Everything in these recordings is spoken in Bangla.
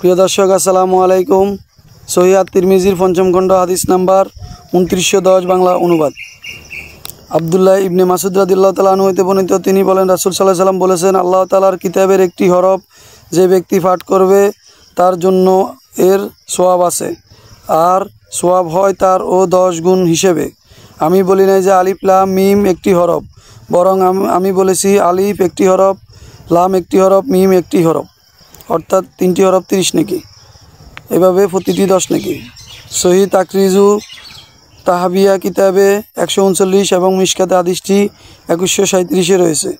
প্রিয় দর্শক, আসসালামু আলাইকুম। সহিহ আত-তিরমিজির পঞ্চম খণ্ড হাদিস নাম্বার 2910 বাংলা অনুবাদ। আব্দুল্লাহ ইবনে মাসউদ রাদিয়াল্লাহু তাআলা আনহু হতে বর্ণিত, তিনি বলেন, রাসূল সাল্লাল্লাহু আলাইহি ওয়াসাল্লাম বলেছেন, আল্লাহ তাআলার কিতাবের একটি হরফ যে ব্যক্তি পাঠ করবে তার জন্য এর সওয়াব আছে, আর সওয়াব হয় তার ও 10 গুণ হিসেবে। আমি বলি নাই যে আলিফ লাম মিম একটি হরফ, বরং আমি বলেছি আলিফ একটি হরফ, লাম একটি হরফ, মিম একটি হরফ, অর্থাৎ 3টি হরফ 30 নেকি, এভাবে প্রতিটি 10 নেকি। সহিহ তাকরিজু তাহাবিয়া কিতাবে 139 এবং মিশকাতে হাদিসটি 2137 রয়েছে।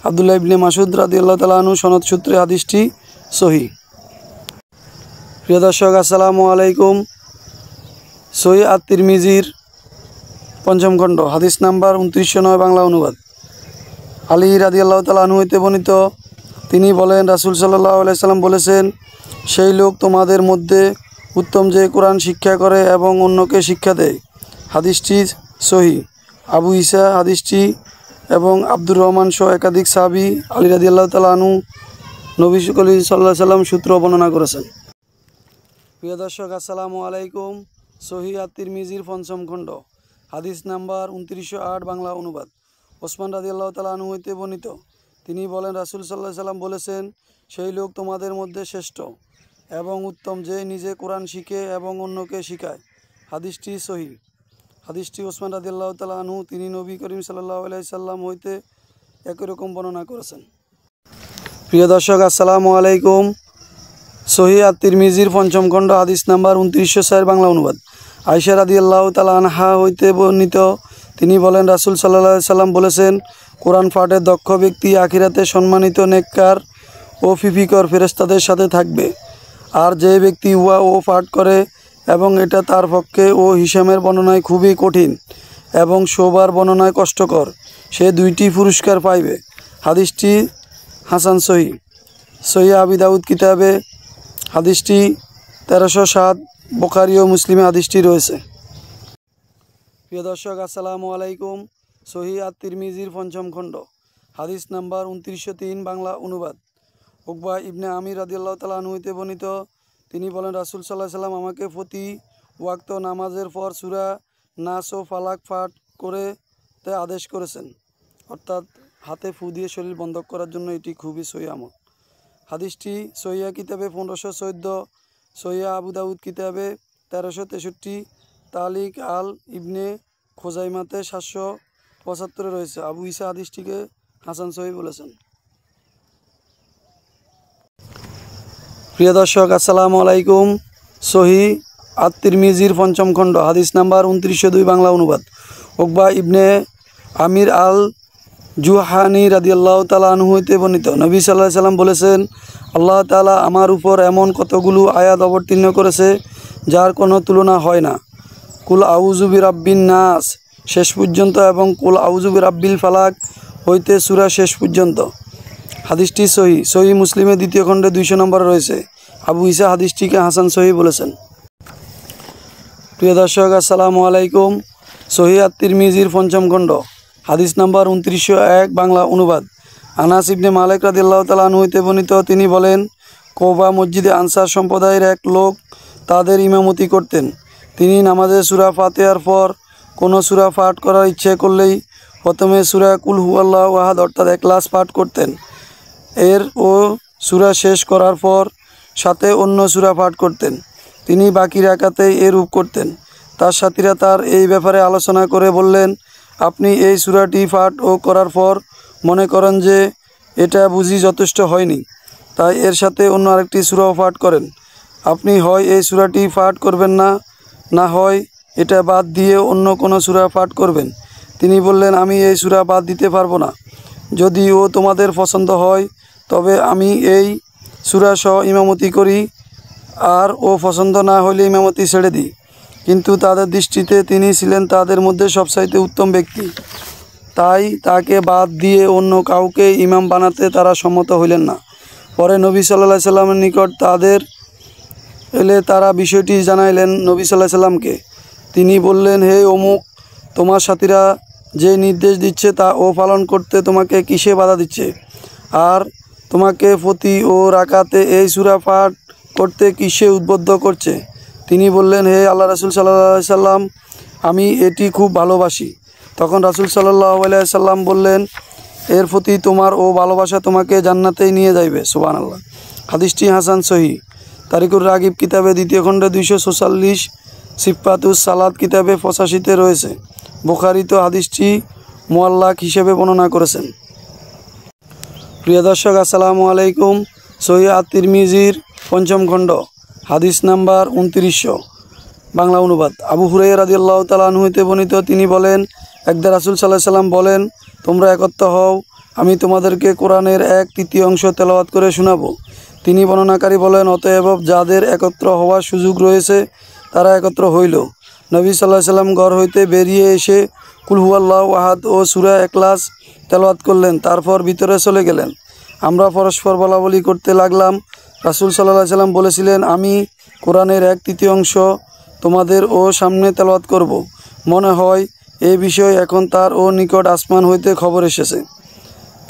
আব্দুল্লাহ ইবনে মাসউদ রাদিয়াল্লাহু তাআলা আনহু সনদ সূত্রে হাদিসটি সহিহ। প্রিয় দর্শক, আসসালামু আলাইকুম। সহিহ আত-তিরমিজির পঞ্চম খণ্ড হাদিস নাম্বার 2909 বাংলা অনুবাদ। আলী রাদিয়াল্লাহু তাআলা আনহু হতে বর্ণিত, তিনি বলেন, রাসূল সাল্লাল্লাহু আলাইহি সাল্লাম বলেছেন, সেই লোক তোমাদের মধ্যে উত্তম যে কোরআন শিক্ষা করে এবং অন্যকে শিক্ষা দেয়। হাদিসটি সহিহ। আবু ঈসা হাদিসটি এবং আব্দুর রহমান সহ একাধিক সাহাবী আলী রাদিয়াল্লাহু তাআলা আনহু নবী করিম সাল্লাল্লাহু আলাইহি সাল্লাম সূত্র বর্ণনা করেছেন। প্রিয় দর্শক, আসসালামু আলাইকুম। সহিহ আত-তিরমিজির পঞ্চম খণ্ড হাদিস নাম্বার 2908 বাংলা অনুবাদ। ওসমান রাদিয়াল্লাহু তাআলা আনহু হতে বর্ণিত, তিনি বলেন, রাসূল সাল্লাল্লাহু আলাইহি সাল্লাম বলেছেন, সেই লোক তোমাদের মধ্যে শ্রেষ্ঠ এবং উত্তম যে নিজে কোরআন শিখে এবং অন্যকে শিখায়। হাদিসটি সহিহ। হাদিসটি ওসমান রাদিয়াল্লাহু তাআলা আনহু তিনি নবী করিম সাল্লাল্লাহু আলাইহি সাল্লাম হইতে একই রকম বর্ণনা করেছেন। প্রিয় দর্শক, আসসালামু আলাইকুম। সহিহ আত-তিরমিজির পঞ্চম খণ্ড হাদিস নাম্বার 2904 বাংলা অনুবাদ। আয়েশা রাদিয়াল্লাহু তাআলা আনহা হইতে বর্ণিত, তিনি বলেন, রাসূল সাল্লাল্লাহু আলাইহি সাল্লাম বলেছেন, কোরআন পাঠে দক্ষ ব্যক্তি আখিরাতে সম্মানিত নেককার ও ফিফিকর ফেরেশতাদের সাথে থাকবে। আর যে ব্যক্তি উহা ও পাঠ করে এবং এটা তার পক্ষে ও হিসামের বর্ণনায় খুবই কঠিন এবং শোবার বর্ণনায় কষ্টকর, সে 2টি পুরস্কার পাইবে। হাদিসটি হাসান সহিহ। সহিহ আবি দাউদ কিতাবে হাদিসটি 1307, বুখারী ও মুসলিমে হাদিসটি রয়েছে। প্রিয় দর্শক, আসসালামু আলাইকুম। সহিহ আত-তিরমিজির পঞ্চম খণ্ড হাদিস নাম্বার 2903 বাংলা অনুবাদ। উকবা ইবনে আমির রাদিয়াল্লাহু তাআলা আনহু হতে বর্ণিত, তিনি বলেন, রাসূল সাল্লাল্লাহু আলাইহি সাল্লাম আমাকে প্রতি ওয়াক্ত নামাজের পর সূরা নাস ও ফালাক পাঠ করতে আদেশ করেছেন, অর্থাৎ হাতে ফু দিয়ে শরীর বন্ধ করার জন্য এটি খুবই সহিহ আমল। হাদিসটি সহিহ কিতাবে 1514, সহিহ আবু দাউদ কিতাবে 1363, তালিক আল ইবনে খোজাইমাতে 775 রয়েছে। আবু ঈসা হাদিসটিকে হাসান সহিহ বলেছেন। প্রিয় দর্শক, আসসালামু আলাইকুম। সহিহ আত-তিরমিজির পঞ্চম খণ্ড হাদিস নাম্বার 2902 বাংলা অনুবাদ। উকবা ইবনে আমির আল জুহানি রাদিয়াল্লাহু তাআলা আনহু হতে বর্ণিত, নবী সাল্লাল্লাহু আলাইহি সাল্লাম বলেছেন, আল্লাহ তাআলা আমার উপর এমন কতগুলো আয়াত অবতীর্ণ করেছে যার কোনো তুলনা হয় না। কুল আউযু বিরাব্বিন নাস শেষ পর্যন্ত এবং কুল আউযু বিরাব্বিল ফালাক হইতে সূরা শেষ পর্যন্ত। হাদিসটি সহিহ। সহিহ মুসলিমের 2য় খণ্ডে 200 নম্বরে রয়েছে। আবু ঈসা হাদিসটিকে হাসান সহিহ বলেছেন। প্রিয় দর্শক, আসসালামু আলাইকুম। সহিহ আত-তিরমিজির পঞ্চম খণ্ড হাদিস নাম্বার 2901 বাংলা অনুবাদ। আনাস ইবনে মালিক রাদিয়াল্লাহু তাআলা আনহু হতে বর্ণিত, তিনি বলেন, কোবা মসজিদে আনসার সম্প্রদায়ের এক লোক তাদের ইমামতি করতেন। তিনি নামাজে সূরা ফাতিহার পর কোনো সূরা পাঠ করার ইচ্ছে করলেই প্রথমে সূরা কুল হুয়াল্লাহু আহাদ অর্থাৎ ইখলাস পাঠ করতেন। ও সূরা শেষ করার পর সাথে অন্য সূরা পাঠ করতেন। তিনি বাকি রাকাতেই এরূপ করতেন। তার সাথীরা তার এই ব্যাপারে আলোচনা করে বললেন, আপনি এই সূরাটি পাঠ ও করার পর মনে করেন যে এটা বুঝি যথেষ্ট হয়নি, তাই এর সাথে অন্য আরেকটি সূরাও পাঠ করেন। আপনি হয় এই সূরাটি পাঠ করবেন না, না হয় এটা বাদ দিয়ে অন্য কোনো সূরা পাঠ করবেন। তিনি বললেন, আমি এই সূরা বাদ দিতে পারবো না। যদি ও তোমাদের পছন্দ হয় তবে আমি এই সূরা সহ ইমামতি করি, আর ও পছন্দ না হলে ইমামতি ছেড়ে দিই। কিন্তু তাদের দৃষ্টিতে তিনি ছিলেন তাদের মধ্যে সবচাইতে উত্তম ব্যক্তি, তাই তাকে বাদ দিয়ে অন্য কাউকে ইমাম বানাতে তারা সম্মত হইলেন না। পরে নবী সাল্লাল্লাহু আলাইহি সাল্লামের নিকট তাদের এলে তারা বিষয়টি জানাইলেন নবী সাল্লাল্লাহু আলাইহি সাল্লামকে। তিনি বললেন, হে অমুক, তোমার সাথীরা যে নির্দেশ দিচ্ছে তা ও পালন করতে তোমাকে কিসে বাধা দিচ্ছে? আর তোমাকে প্রতি ও রাকাতে এই সূরা পাঠ করতে কিসে উদ্বুদ্ধ করছে? তিনি বললেন, হে আল্লাহ রাসূল সাল্লাল্লাহু আলাইহি সাল্লাম, আমি এটি খুব ভালোবাসি। তখন রাসূল সাল্লাল্লাহু আলাইহি সাল্লাম বললেন, এর প্রতি তোমার ও ভালোবাসা তোমাকে জান্নাতেই নিয়ে যাইবে। সুবহানাল্লাহ। হাদিসটি হাসান সহিহ। তারিকুর রাগিব কিতাবে 2য় খণ্ডে 246, সিফাতুস সালাত কিতাবে 85-তে রয়েছে। বুখারী তো হাদিসটি মুআল্লাক হিসেবে বর্ণনা করেছেন। প্রিয় দর্শক, আসসালামু আলাইকুম। সহিহ আত-তিরমিজির 5ম খণ্ড, হাদিস নাম্বার 2900, বাংলা অনুবাদ। আবু হুরায়রা রাদিয়াল্লাহু তাআলা আনহু হতে বর্ণিত, তিনি বলেন, একদা রাসূল সাল্লাল্লাহু আলাইহি সাল্লাম বলেন, তোমরা একত্র হও, আমি তোমাদেরকে কোরআনের 1/3 অংশ তেলাওয়াত করে শোনাবো। তিনি বর্ণনাকারী বলেন, অতএব যাদের একত্র হওয়ার সুযোগ রয়েছে তারা একত্র হইল। নবী সাল্লাল্লাহু আলাইহি সাল্লাম ঘর হইতে বেরিয়ে এসে কুল হুয়াল্লাহু আহাদ ও সূরা ইখলাস তেলাওয়াত করলেন, তারপর ভিতরে চলে গেলেন। আমরা পরস্পর বলাবলি করতে লাগলাম। রাসূল সাল্লাল্লাহু আলাইহি সাল্লাম বলেছিলেন, আমি কোরআনের 1/3 অংশ তোমাদের ও সামনে তেলাওয়াত করব। মনে হয় এই বিষয় এখন তার ও নিকট আসমান হইতে খবর এসেছে।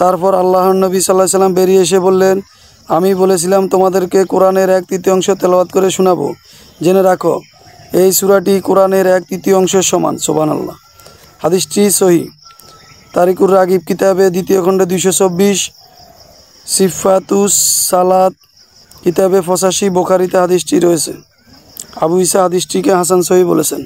তারপর আল্লাহর নবী সাল্লাল্লাহু আলাইহি সাল্লাম বেরিয়ে এসে বললেন, আমি বলেছিলাম তোমাদেরকে কোরআনের 1/3 অংশ তেলাওয়াত করে শোনাবো। জেনে রাখো, এই সূরাটি কোরআনের 1/3 অংশের সমান। সুবহানাল্লাহ। হাদিসটি সহিহ। তারিকুর রাগিব কিতাবে 2য় খণ্ডে 224, সিফাতুস সালাত কিতাবে 85, বুখারীতে হাদিসটি রয়েছে। আবু ঈসা হাদিসটিকে হাসান সহিহ বলেছেন।